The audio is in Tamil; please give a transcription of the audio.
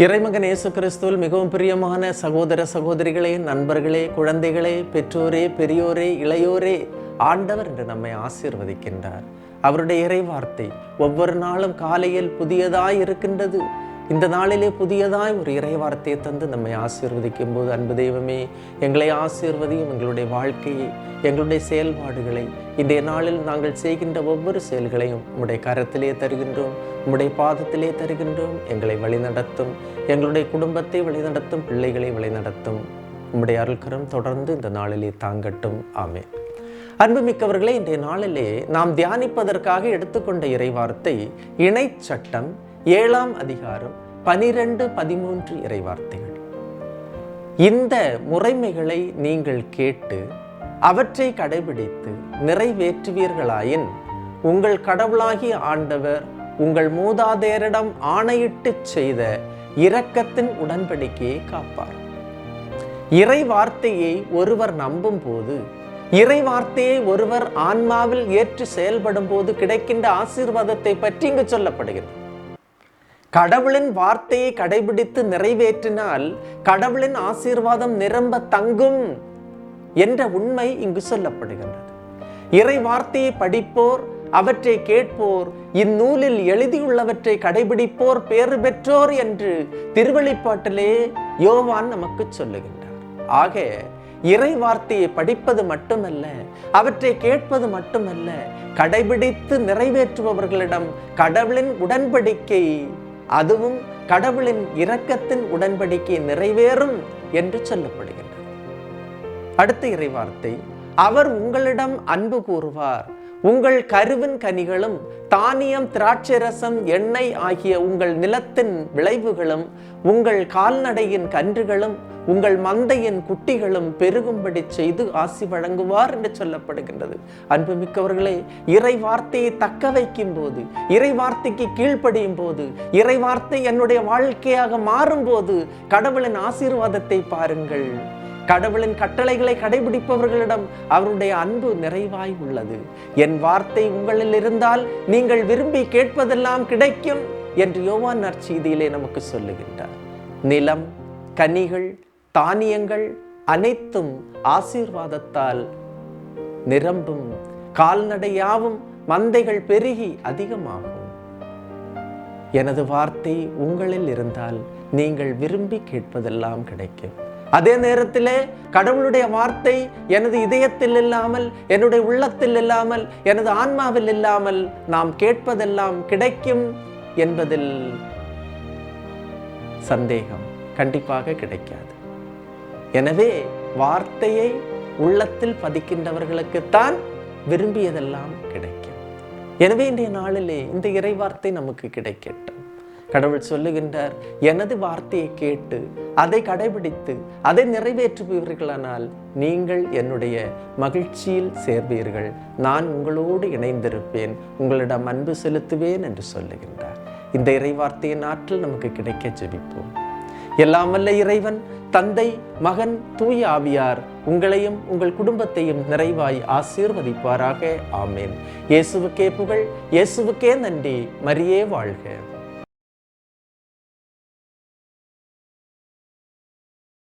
இறைமகன் இயேசு கிறிஸ்துவில் மிகவும் பிரியமான சகோதர சகோதரிகளே, நண்பர்களே, குழந்தைகளே, பெற்றோரே, பெரியோரே, இளையோரே, ஆண்டவர் என்று நம்மை ஆசீர்வதிக்கின்றார். அவருடைய இறை வார்த்தை ஒவ்வொரு நாளும் காலையில் புதியதாய் இருக்கின்றது. இந்த நாளிலே புதியதாய் ஒரு இறை வார்த்தையை தந்து நம்மை ஆசீர்வதிக்கும் போது, அன்பு தெய்வமே, எங்களை ஆசீர்வதியும். எங்களுடைய வாழ்க்கையை, எங்களுடைய செயல்பாடுகளை, இன்றைய நாளில் நாங்கள் செய்கின்ற ஒவ்வொரு செயல்களையும் உம்முடைய கரத்திலே தருகின்றோம், உம்முடைய பாதத்திலே தருகின்றோம். எங்களை வழிநடத்தும், எங்களுடைய குடும்பத்தை வழிநடத்தும், பிள்ளைகளை வழிநடத்தும். உம்முடைய அருள்கரம் தொடர்ந்து இந்த நாளிலே தாங்கட்டும். ஆமென். அன்புமிக்கவர்களே, இன்றைய நாளிலே நாம் தியானிப்பதற்காக எடுத்துக்கொண்ட இறைவார்த்தை இணைச்சட்டம் 7ஆம் அதிகாரம் 12-13 இறைவார்த்தைகள். இந்த முறைமைகளை நீங்கள் கேட்டு அவற்றை கடைபிடித்து நிறைவேற்றுவீர்களாயின் உங்கள் கடவுளாகிய ஆண்டவர் உங்கள் மூதாதையரிடம் ஆணையிட்டு செய்த இரக்கத்தின் உடன்படிக்கையை காப்பார். இறை வார்த்தையை ஒருவர் நம்பும் போது, இறை வார்த்தையை ஒருவர் ஆன்மாவில் ஏற்று செயல்படும் போது கிடைக்கின்ற ஆசீர்வாதத்தை பற்றி இங்கு சொல்லப்படுகிறது. கடவுளின் வார்த்தையை கடைபிடித்து நிறைவேற்றினால் கடவுளின் ஆசீர்வாதம் நிரம்ப தங்கும் என்ற உண்மை இங்கு சொல்லப்படுகின்றது. இறை வார்த்தையை படிப்போர், அவற்றை கேட்போர், இந்நூலில் எழுதியுள்ளவற்றை கடைபிடிப்போர் பேறு பெற்றோர் என்று திருவெளிப்பாட்டிலே யோவான் நமக்கு சொல்லுகின்றார். ஆக இறை வார்த்தையை படிப்பது மட்டுமல்ல, அவற்றை கேட்பது மட்டுமல்ல, கடைபிடித்து நிறைவேற்றுபவர்களிடம் கடவுளின் உடன்படிக்கை, அதுவும் கடவுளின் இரக்கத்தின் உடன்படிக்கை நிறைவேறும் என்று சொல்லப்படுகின்றது. அடுத்த இறைவார்த்தை, அவர் உங்களிடம் அன்பு கூறுவார். உங்கள் கருவின் கனிகளும் தானியம், திராட்சை ரசம், எண்ணெய் ஆகிய உங்கள் நிலத்தின் விளைவுகளும் உங்கள் கால்நடையின் கன்றுகளும் உங்கள் மந்தையின் குட்டிகளும் பெருகும்படி செய்து ஆசி வழங்குவார் என்று சொல்லப்படுகின்றது. அன்புமிக்கவர்களே, இறை வார்த்தையை தக்க வைக்கும் போது, இறை வார்த்தைக்கு கீழ்ப்படியும் போது, இறை வார்த்தை என்னுடைய வாழ்க்கையாக மாறும் போது கடவுளின் ஆசீர்வாதத்தை பாருங்கள். கடவுளின் கட்டளைகளை கடைபிடிப்பவர்களிடம் அவருடைய அன்பு நிறைவாய் உள்ளது. என் வார்த்தை உங்களில் இருந்தால் நீங்கள் விரும்பி கேட்பதெல்லாம் கிடைக்கும் என்று யோவான் நற்செய்தியிலே நமக்கு சொல்லுகின்றார். நிலம், கனிகள், தானியங்கள் அனைத்தும் ஆசீர்வாதத்தால் நிரம்பும். கால்நடையாவும் மந்தைகள் பெருகி அதிகமாகும். எனது வார்த்தை உங்களில் இருந்தால் நீங்கள் விரும்பி கேட்பதெல்லாம் கிடைக்கும். அதே நேரத்திலே கடவுளுடைய வார்த்தை எனது இதயத்தில் இல்லாமல், என்னுடைய உள்ளத்தில் இல்லாமல், எனது ஆன்மாவில் இல்லாமல் நாம் கேட்பதெல்லாம் கிடைக்கும் என்பதில் சந்தேகம் கண்டிப்பாக கிடைக்காது. எனவே வார்த்தையை உள்ளத்தில் பதிக்கின்றவர்களுக்குத்தான் விரும்பியதெல்லாம் கிடைக்கும். எனவே இன்றைய நாளிலே இந்த இறை வார்த்தை நமக்கு கிடைக்கட்டும். கடவுள் சொல்லுகின்றார், எனது வார்த்தையை கேட்டு அதை கடைபிடித்து அதை நிறைவேற்றுவீர்களானால் நீங்கள் என்னுடைய மகிழ்ச்சியில் சேர்வீர்கள். நான் உங்களோடு இணைந்திருப்பேன், உங்களிடம் அன்பு செலுத்துவேன் என்று சொல்லுகின்றார். இந்த இறை வார்த்தையின் ஆற்றல் நமக்கு கிடைக்க ஜெபிப்போம். எல்லாம் வல்ல இறைவன், தந்தை, மகன், தூய ஆவியார் உங்களையும் உங்கள் குடும்பத்தையும் நிறைவாய் ஆசீர்வதிப்பாராக. ஆமேன். இயேசுவுக்கே புகழ், இயேசுவுக்கே நன்றி. மரியே வாழ்க.